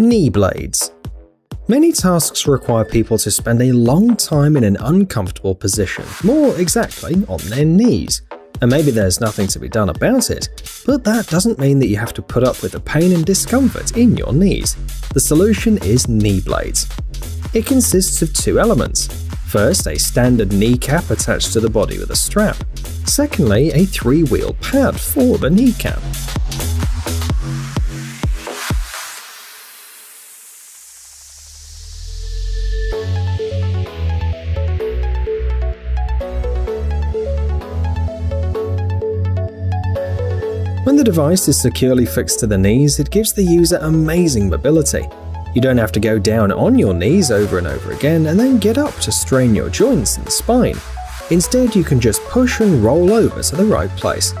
Knee blades. Many tasks require people to spend a long time in an uncomfortable position, more exactly on their knees. And maybe there's nothing to be done about it, but that doesn't mean that you have to put up with the pain and discomfort in your knees. The solution is knee blades. It consists of two elements. First, a standard kneecap attached to the body with a strap. Secondly, a three-wheel pad for the kneecap. When the device is securely fixed to the knees, it gives the user amazing mobility. You don't have to go down on your knees over and over again and then get up to strain your joints and spine. Instead, you can just push and roll over to the right place.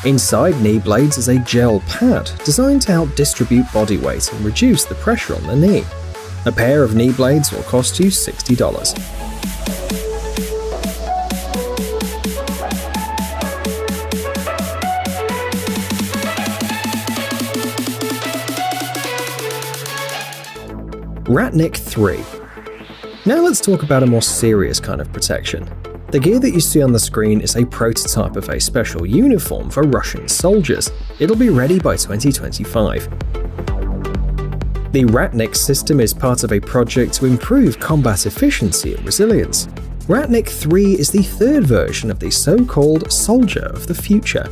Inside knee blades is a gel pad designed to help distribute body weight and reduce the pressure on the knee. A pair of knee blades will cost you $60. Ratnik 3. Now let's talk about a more serious kind of protection. The gear that you see on the screen is a prototype of a special uniform for Russian soldiers. It'll be ready by 2025. The Ratnik system is part of a project to improve combat efficiency and resilience. Ratnik 3 is the third version of the so-called Soldier of the Future.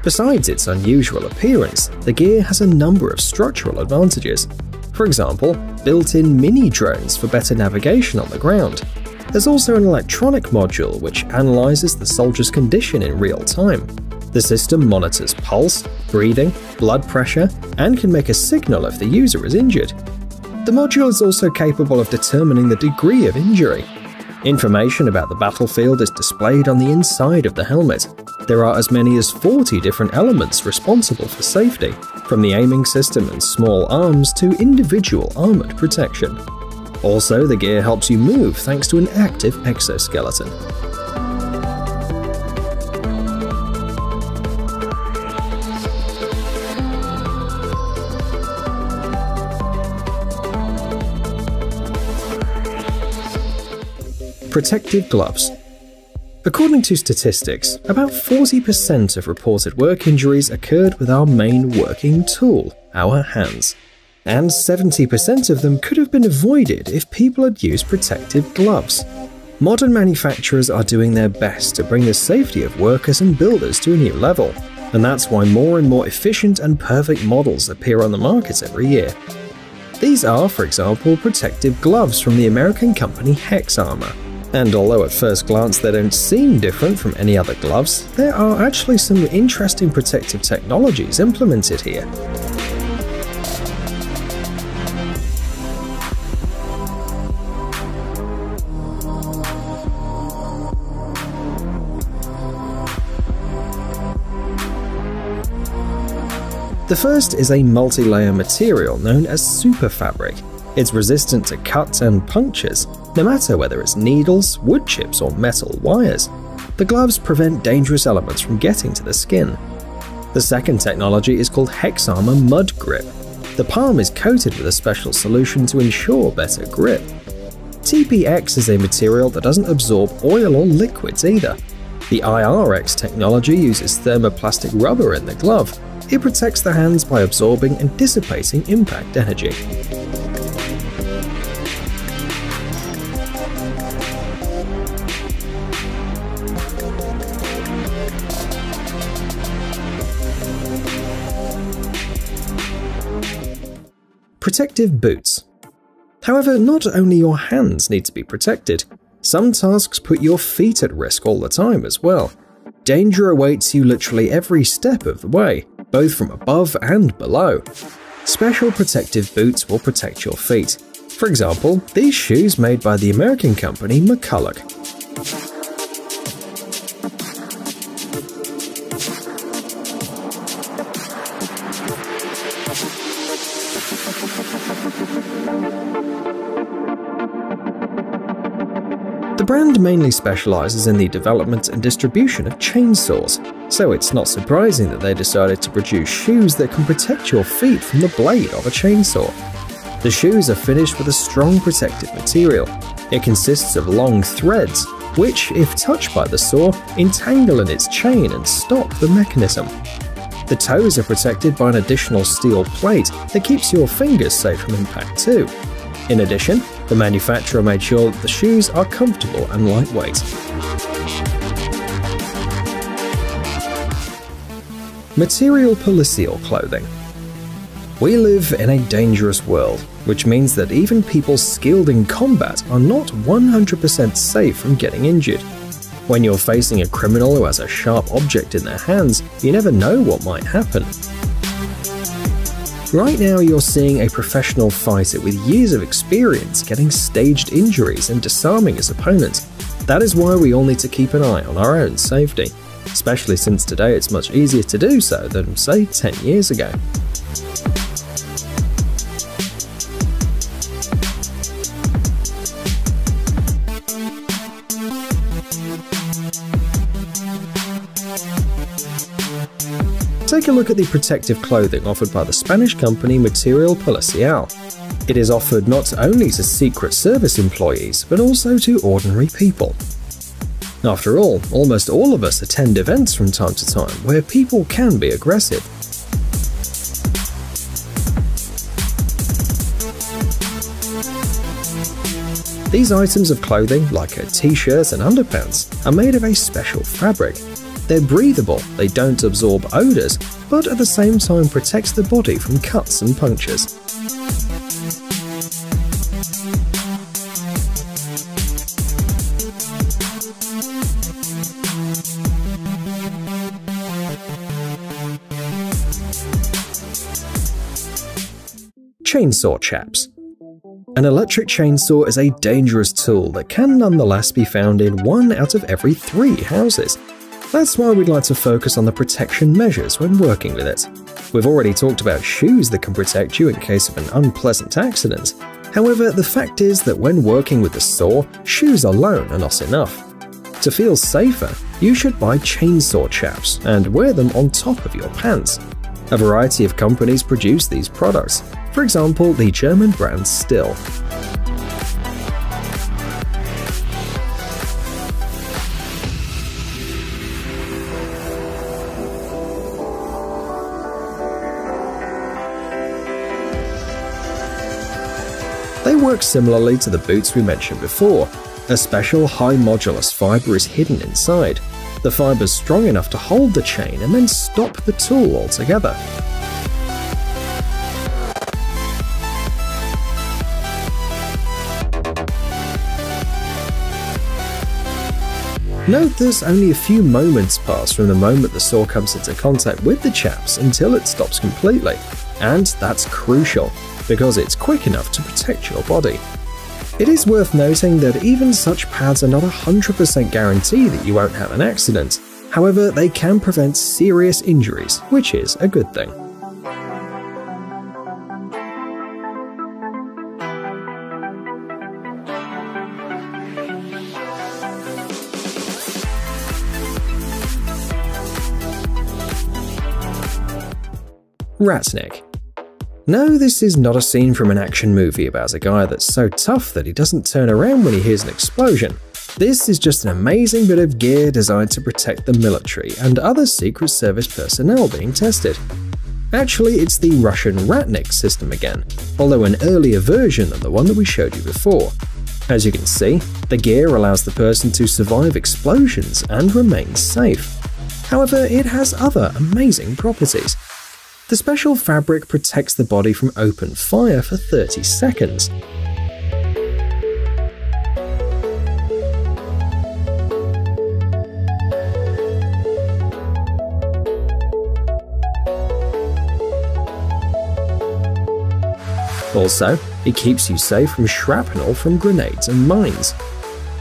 Besides its unusual appearance, the gear has a number of structural advantages. For example, built-in mini drones for better navigation on the ground. There's also an electronic module which analyzes the soldier's condition in real time. The system monitors pulse, breathing, blood pressure, and can make a signal if the user is injured. The module is also capable of determining the degree of injury. Information about the battlefield is displayed on the inside of the helmet. There are as many as 40 different elements responsible for safety, from the aiming system and small arms to individual armored protection. Also, the gear helps you move thanks to an active exoskeleton. Protective gloves. According to statistics, about 40% of reported work injuries occurred with our main working tool, our hands. And 70% of them could have been avoided if people had used protective gloves. Modern manufacturers are doing their best to bring the safety of workers and builders to a new level, and that's why more and more efficient and perfect models appear on the market every year. These are, for example, protective gloves from the American company Hexarmor. And although at first glance they don't seem different from any other gloves, there are actually some interesting protective technologies implemented here. The first is a multi-layer material known as superfabric. It's resistant to cuts and punctures, no matter whether it's needles, wood chips, or metal wires. The gloves prevent dangerous elements from getting to the skin. The second technology is called Hexarmor Mud Grip. The palm is coated with a special solution to ensure better grip. TPX is a material that doesn't absorb oil or liquids either. The IRX technology uses thermoplastic rubber in the glove. It protects the hands by absorbing and dissipating impact energy. Protective boots. However, not only your hands need to be protected. Some tasks put your feet at risk all the time as well. Danger awaits you literally every step of the way, both from above and below. Special protective boots will protect your feet. For example, these shoes made by the American company McCulloch. The brand mainly specializes in the development and distribution of chainsaws, so it's not surprising that they decided to produce shoes that can protect your feet from the blade of a chainsaw. The shoes are finished with a strong protective material. It consists of long threads, which, if touched by the saw, entangle in its chain and stop the mechanism. The toes are protected by an additional steel plate that keeps your fingers safe from impact too. In addition, the manufacturer made sure that the shoes are comfortable and lightweight. Material policial clothing. We live in a dangerous world, which means that even people skilled in combat are not 100% safe from getting injured. When you're facing a criminal who has a sharp object in their hands, you never know what might happen. Right now you're seeing a professional fighter with years of experience getting staged injuries and disarming his opponent. That is why we all need to keep an eye on our own safety, especially since today it's much easier to do so than, say, 10 years ago. Take a look at the protective clothing offered by the Spanish company Material Policial. It is offered not only to Secret Service employees, but also to ordinary people. After all, almost all of us attend events from time to time where people can be aggressive. These items of clothing, like a t-shirt and underpants, are made of a special fabric. They're breathable, they don't absorb odors, but at the same time protects the body from cuts and punctures. Chainsaw chaps. An electric chainsaw is a dangerous tool that can nonetheless be found in 1 out of every 3 houses. That's why we'd like to focus on the protection measures when working with it. We've already talked about shoes that can protect you in case of an unpleasant accident. However, the fact is that when working with the saw, shoes alone are not enough. To feel safer, you should buy chainsaw chaps and wear them on top of your pants. A variety of companies produce these products, for example the German brand Stihl. They work similarly to the boots we mentioned before. A special high modulus fiber is hidden inside. The fiber is strong enough to hold the chain and then stop the tool altogether. Note there's only a few moments pass from the moment the saw comes into contact with the chaps until it stops completely, and that's crucial, because it's quick enough to protect your body. It is worth noting that even such pads are not 100% guarantee that you won't have an accident. However, they can prevent serious injuries, which is a good thing. Ratnik. No, this is not a scene from an action movie about a guy that's so tough that he doesn't turn around when he hears an explosion. This is just an amazing bit of gear designed to protect the military and other Secret Service personnel being tested. Actually, it's the Russian Ratnik system again, although an earlier version of the one that we showed you before. As you can see, the gear allows the person to survive explosions and remain safe. However, it has other amazing properties. The special fabric protects the body from open fire for 30 seconds. Also, it keeps you safe from shrapnel from grenades and mines.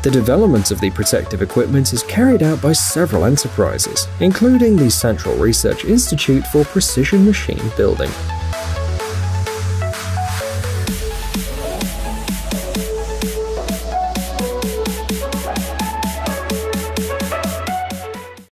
The development of the protective equipment is carried out by several enterprises, including the Central Research Institute for Precision Machine Building.